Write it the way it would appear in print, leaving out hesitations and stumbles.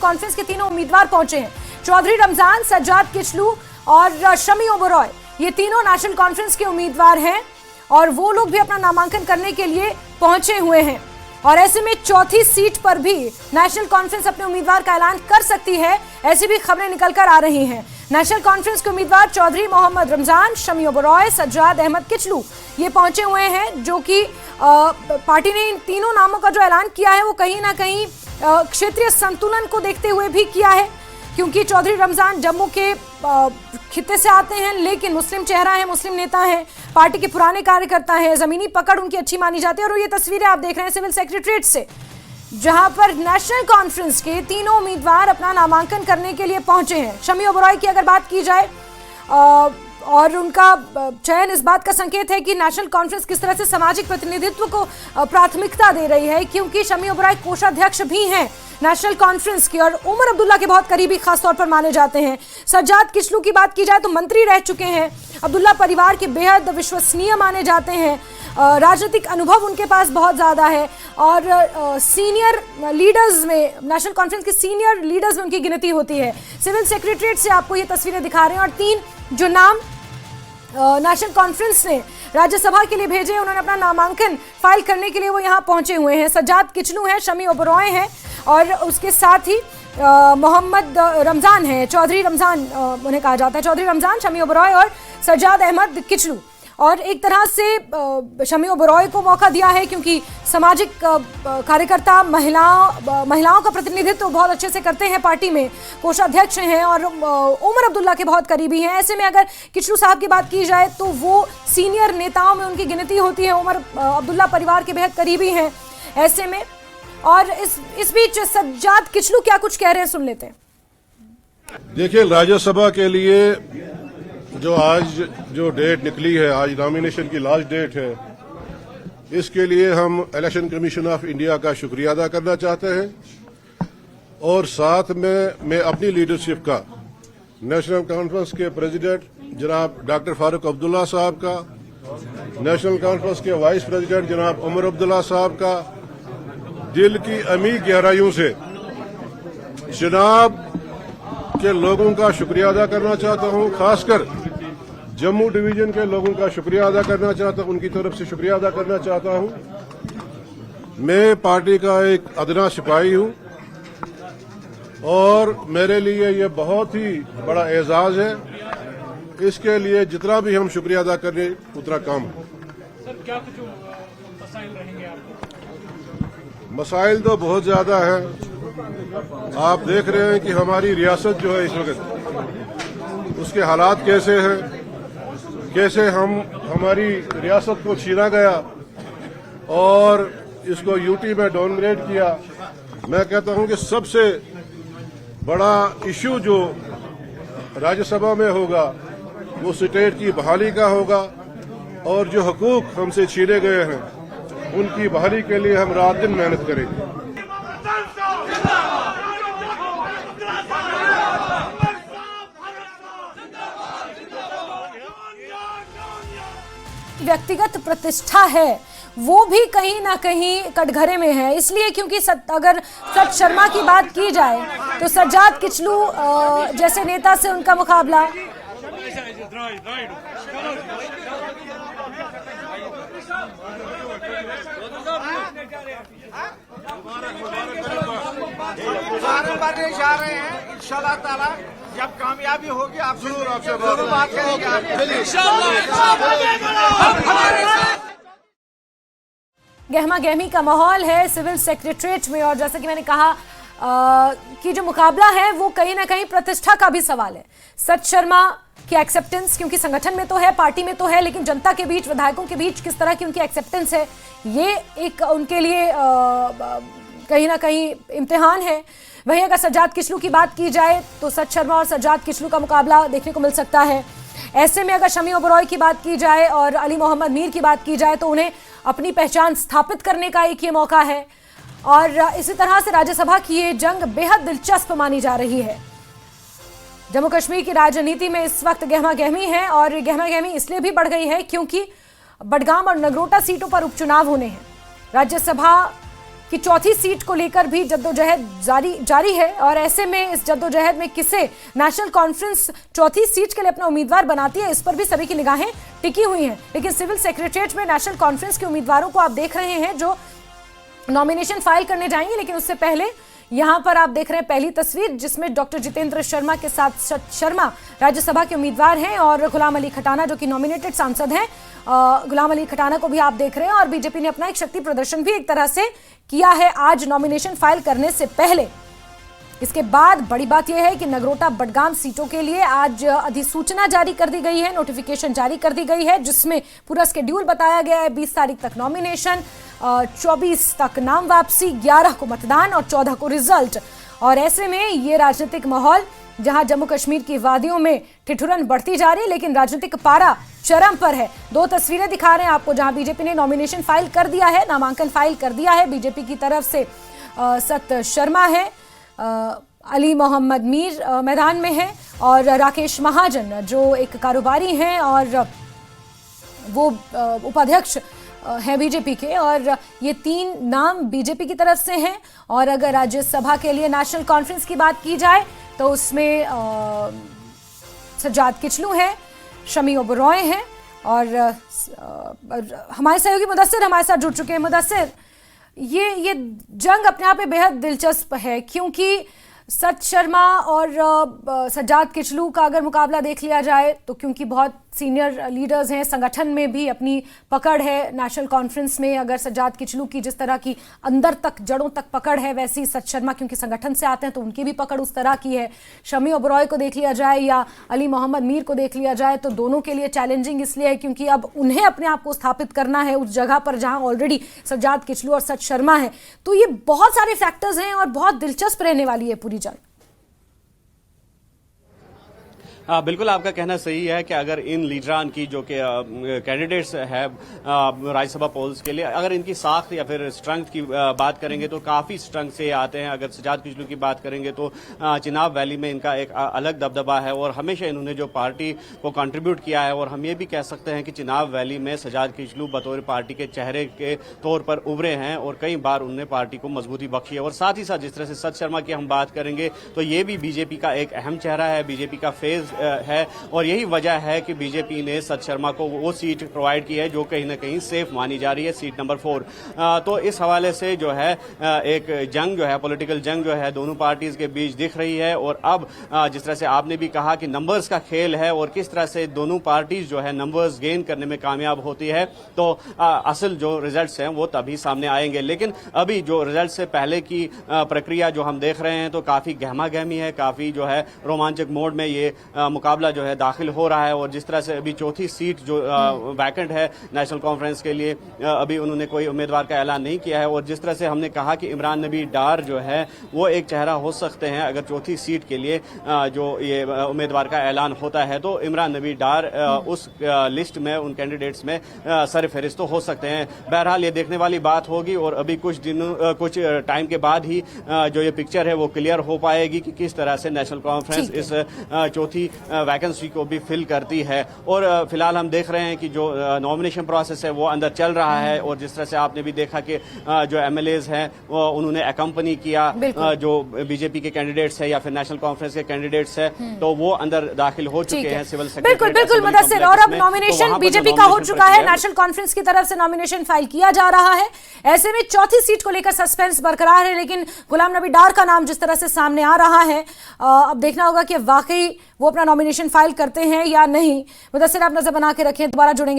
Conference के तीनों उम्मीदवार पहुंचे हैं। चौधरी रमजान, सज्जाद किचलू और शमी ओबरॉय, ये तीनों नेशनल कॉन्फ्रेंस के उम्मीदवार हैं और वो लोग भी अपना नामांकन करने के लिए पहुंचे हुए हैं। और ऐसे में चौथी सीट पर भी नेशनल कॉन्फ्रेंस अपने उम्मीदवार का ऐलान कर सकती है, ऐसी भी खबरें निकल कर आ रही हैं। नेशनल कॉन्फ्रेंस के उम्मीदवार चौधरी मोहम्मद रमजान, शमी ओबरॉय, सज्जाद अहमद किचलू ये पहुंचे हुए हैं, जो कि पार्टी ने इन तीनों नामों का जो ऐलान किया है वो कहीं ना कहीं क्षेत्रीय संतुलन को देखते हुए भी किया है, क्योंकि चौधरी रमजान जम्मू के खित्ते से आते हैं, लेकिन मुस्लिम चेहरा है, मुस्लिम नेता हैं, पार्टी के पुराने कार्यकर्ता हैं, जमीनी पकड़ उनकी अच्छी मानी जाती है। और ये तस्वीरें आप देख रहे हैं सिविल सेक्रेटरीट से, जहां पर नेशनल कॉन्फ्रेंस के तीनों उम्मीदवार अपना नामांकन करने के लिए पहुंचे हैं। शमी ओबरॉय की अगर बात की जाए और उनका चयन इस बात का संकेत है कि नेशनल कॉन्फ्रेंस किस तरह से सामाजिक प्रतिनिधित्व को प्राथमिकता दे रही है, क्योंकि शमी ओबरॉय कोषाध्यक्ष भी हैं नेशनल कॉन्फ्रेंस की और उमर अब्दुल्ला के बहुत करीबी खासतौर पर माने जाते हैं। सज्जाद किचलू की बात की जाए तो मंत्री रह चुके हैं, अब्दुल्ला परिवार के बेहद विश्वसनीय माने जाते हैं, राजनीतिक अनुभव उनके पास बहुत ज़्यादा है और सीनियर लीडर्स में, नेशनल कॉन्फ्रेंस के सीनियर लीडर्स में उनकी गिनती होती है। सिविल सेक्रेटरीट से आपको ये तस्वीरें दिखा रहे हैं और तीन जो नाम नेशनल कॉन्फ्रेंस ने राज्यसभा के लिए भेजे, उन्होंने अपना नामांकन फाइल करने के लिए वो यहाँ पहुंचे हुए हैं। सज्जाद किचलू हैं, शमी ओबरॉय हैं और उसके साथ ही मोहम्मद रमजान है, चौधरी रमजान उन्हें कहा जाता है, चौधरी रमजान, शमी ओबरॉय और सज्जाद अहमद किचलू। और एक तरह से शमी ओबरॉय को मौका दिया है क्योंकि सामाजिक कार्यकर्ता, महिलाओं का प्रतिनिधित्व बहुत अच्छे से करते हैं, पार्टी में कोषाध्यक्ष हैं और उमर अब्दुल्ला के बहुत करीबी हैं। ऐसे में अगर किचलू साहब की बात की जाए तो वो सीनियर नेताओं में उनकी गिनती होती है, उमर अब्दुल्ला परिवार के बेहद करीबी हैं। ऐसे में और इस बीच सज्जाद किचलू क्या कुछ कह रहे हैं, सुन लेते हैं। देखिए, राज्यसभा के लिए जो डेट निकली है, आज नॉमिनेशन की लास्ट डेट है, इसके लिए हम इलेक्शन कमीशन ऑफ इंडिया का शुक्रिया अदा करना चाहते हैं और साथ में मैं अपनी लीडरशिप का, नेशनल कॉन्फ्रेंस के प्रेसिडेंट जनाब डॉक्टर फारूक अब्दुल्ला साहब का, नेशनल कॉन्फ्रेंस के वाइस प्रेसिडेंट जनाब उमर अब्दुल्ला साहब का दिल की अमीर गहराइयों से जनाब के लोगों का शुक्रिया अदा करना चाहता हूं, खासकर जम्मू डिवीजन के लोगों का शुक्रिया अदा करना चाहता हूं, उनकी तरफ से शुक्रिया अदा करना चाहता हूं। मैं पार्टी का एक अदना सिपाही हूं और मेरे लिए ये बहुत ही बड़ा एजाज है। इसके लिए जितना भी हम शुक्रिया अदा करें उतना कम है। सर, क्या कुछ मसाइल रहेंगे आपको? मसाइल तो बहुत ज्यादा है। आप देख रहे हैं कि हमारी रियासत जो है इस वक्त, उसके हालात कैसे हैं, कैसे हमारी रियासत को छीना गया और इसको यूटी में डाउनग्रेड किया। मैं कहता हूं कि सबसे बड़ा इश्यू जो राज्यसभा में होगा वो स्टेट की बहाली का होगा और जो हकूक हमसे छीने गए हैं उनकी बहाली के लिए हम रात दिन मेहनत करेंगे। व्यक्तिगत प्रतिष्ठा है वो भी कहीं ना कहीं कटघरे में है, इसलिए क्योंकि अगर सत शर्मा की बात की जाए तो सज्जाद किचलू जैसे नेता से उनका मुकाबला जा रहे हैं। इंशाल्लाह ताला जब कामयाबी होगी आप जरूर आपसे बात करेंगे। गहमा गहमी का माहौल है सिविल सेक्रेटरीट में और जैसा कि मैंने कहा कि जो मुकाबला है वो कहीं ना कहीं प्रतिष्ठा का भी सवाल है। सत शर्मा की एक्सेप्टेंस, क्योंकि संगठन में तो है, पार्टी में तो है, लेकिन जनता के बीच, विधायकों के बीच किस तरह की उनकी एक्सेप्टेंस है, ये एक उनके लिए कहीं ना कहीं इम्तिहान है। वहीं अगर सज्जाद किचलू की बात की जाए तो सत शर्मा और सज्जाद किचलू का मुकाबला देखने को मिल सकता है। ऐसे में अगर शमी ओबरॉय की बात की जाए और अली मोहम्मद मीर की बात की जाए तो उन्हें अपनी पहचान स्थापित करने का एक ये मौका है और इसी तरह से राज्यसभा की ये जंग बेहद दिलचस्प मानी जा रही है। जम्मू कश्मीर की राजनीति में इस वक्त गहमा गहमी है और गहमा गहमी इसलिए भी बढ़ गई है क्योंकि बडगाम और नगरोटा सीटों पर उपचुनाव होने हैं। राज्यसभा कि चौथी सीट को लेकर भी जद्दोजहद जारी है और ऐसे में इस जद्दोजहद में किसे नेशनल कॉन्फ्रेंस चौथी सीट के लिए अपना उम्मीदवार बनाती है, इस पर भी सभी की निगाहें टिकी हुई हैं। लेकिन सिविल सेक्रेटरीट में नेशनल कॉन्फ्रेंस के उम्मीदवारों को आप देख रहे हैं जो नॉमिनेशन फाइल करने जाएंगे। लेकिन उससे पहले यहां पर आप देख रहे हैं पहली तस्वीर जिसमें डॉक्टर जितेंद्र शर्मा के साथ सत शर्मा राज्यसभा के उम्मीदवार हैं और गुलाम अली खटाना जो कि नॉमिनेटेड सांसद हैं। गुलाम अली खटाना को भी आप देख रहे हैं और बीजेपी ने अपना एक शक्ति प्रदर्शन भी एक तरह से किया है आज नॉमिनेशन फाइल करने से पहले। इसके बाद बड़ी बात यह है कि नगरोटा बडगाम सीटों के लिए आज अधिसूचना जारी कर दी गई है, नोटिफिकेशन जारी कर दी गई है जिसमें पूरा शेड्यूल बताया गया है। 20 तारीख तक नॉमिनेशन, 24 तक नाम वापसी, 11 को मतदान और 14 को रिजल्ट। और ऐसे में ये राजनीतिक माहौल जहां जम्मू कश्मीर की वादियों में ठिठुरन बढ़ती जा रही है लेकिन राजनीतिक पारा चरम पर है। दो तस्वीरें दिखा रहे हैं आपको जहां बीजेपी ने नॉमिनेशन फाइल कर दिया है, नामांकन फाइल कर दिया है। बीजेपी की तरफ से सत शर्मा है, अली मोहम्मद मीर मैदान में है और राकेश महाजन जो एक कारोबारी हैं और वो उपाध्यक्ष हैं बीजेपी के। और ये 3 नाम बीजेपी की तरफ से हैं। और अगर राज्यसभा के लिए नेशनल कॉन्फ्रेंस की बात की जाए तो उसमें सज्जाद किचलू हैं, शमी ओबरॉय हैं और हमारे सहयोगी मुदस्सिर हमारे साथ जुड़ चुके हैं। मुदस्सिर, ये जंग अपने आप में बेहद दिलचस्प है क्योंकि सत शर्मा और सज्जाद किचलू का अगर मुकाबला देख लिया जाए तो क्योंकि बहुत सीनियर लीडर्स हैं, संगठन में भी अपनी पकड़ है। नेशनल कॉन्फ्रेंस में अगर सज्जाद किचलू की जिस तरह की अंदर तक जड़ों तक पकड़ है वैसी सत शर्मा क्योंकि संगठन से आते हैं तो उनकी भी पकड़ उस तरह की है। शमी ओबरॉय को देख लिया जाए या अली मोहम्मद मीर को देख लिया जाए तो दोनों के लिए चैलेंजिंग इसलिए है क्योंकि अब उन्हें अपने आप को स्थापित करना है उस जगह पर जहां ऑलरेडी सज्जाद किचलू और सत शर्मा है। तो ये बहुत सारे फैक्टर्स हैं और बहुत दिलचस्प रहने वाली है पूरी जंग। बिल्कुल आपका कहना सही है कि अगर इन लीडरान की जो कि कैंडिडेट्स है राज्यसभा पोल्स के लिए अगर इनकी साख या फिर स्ट्रेंथ की बात करेंगे तो काफ़ी स्ट्रेंथ से आते हैं। अगर सज्जाद किचलू की बात करेंगे तो चिनाब वैली में इनका एक अलग दबदबा है और हमेशा इन्होंने जो पार्टी को कंट्रीब्यूट किया है। और हम ये भी कह सकते हैं कि चिनाब वैली में सज्जाद किचलू बतौर पार्टी के चेहरे के तौर पर उभरे हैं और कई बार उन्होंने पार्टी को मजबूती बख्शी है। और साथ ही साथ जिस तरह से सत शर्मा की हम बात करेंगे तो ये भी बीजेपी का एक अहम चेहरा है, बीजेपी का फेज है और यही वजह है कि बीजेपी ने सत शर्मा को वो सीट प्रोवाइड की है जो कहीं ना कहीं सेफ मानी जा रही है, सीट नंबर 4। तो इस हवाले से जो है एक जंग जो है पॉलिटिकल जंग जो है दोनों पार्टीज के बीच दिख रही है। और अब जिस तरह से आपने भी कहा कि नंबर्स का खेल है और किस तरह से दोनों पार्टीज जो है नंबर्स गेन करने में कामयाब होती है तो असल जो रिजल्ट्स हैं वो तभी सामने आएंगे। लेकिन अभी जो रिजल्ट से पहले की प्रक्रिया जो हम देख रहे हैं तो काफी गहमा गहमी है, काफी जो है रोमांचक मोड में ये मुकाबला जो है दाखिल हो रहा है। और जिस तरह से अभी चौथी सीट जो वैकेंट है नेशनल कॉन्फ्रेंस के लिए अभी उन्होंने कोई उम्मीदवार का ऐलान नहीं किया है। और जिस तरह से हमने कहा कि इमरान नबी डार जो है वो एक चेहरा हो सकते हैं अगर चौथी सीट के लिए जो ये उम्मीदवार का ऐलान होता है तो इमरान नबी डार उस लिस्ट में उन कैंडिडेट्स में सरफहरिस्त तो हो सकते हैं। बहरहाल ये देखने वाली बात होगी और अभी कुछ टाइम के बाद ही जो ये पिक्चर है वो क्लियर हो पाएगी कि किस तरह से नेशनल कॉन्फ्रेंस इस चौथी वैकेंसी को भी फिल करती है। और फिलहाल हम देख रहे हैं कि जो नॉमिनेशन प्रोसेस है वो अंदर चल रहा है। और जिस तरह से आपने भी देखा कि जो एमएलएज हैं उन्होंने अकम्पनी किया जो बीजेपी के कैंडिडेट्स है या फिर नेशनल कॉन्फ्रेंस के कैंडिडेट्स है तो वो अंदर दाखिल हो चुके हैं सिविल सेक्रेटरी। बिल्कुल मुदस्सिर, और अब नॉमिनेशन बीजेपी का हो चुका है, नेशनल कॉन्फ्रेंस की तरफ से नॉमिनेशन फाइल किया जा रहा है। ऐसे में चौथी सीट को लेकर सस्पेंस बरकरार है लेकिन गुलाम नबी डार का नाम जिस तरह से सामने आ रहा है अब देखना होगा कि वाकई वो अपना नॉमिनेशन फाइल करते हैं या नहीं। मुदस्सिर, आप नजर बना के रखें, दोबारा जुड़ेंगे।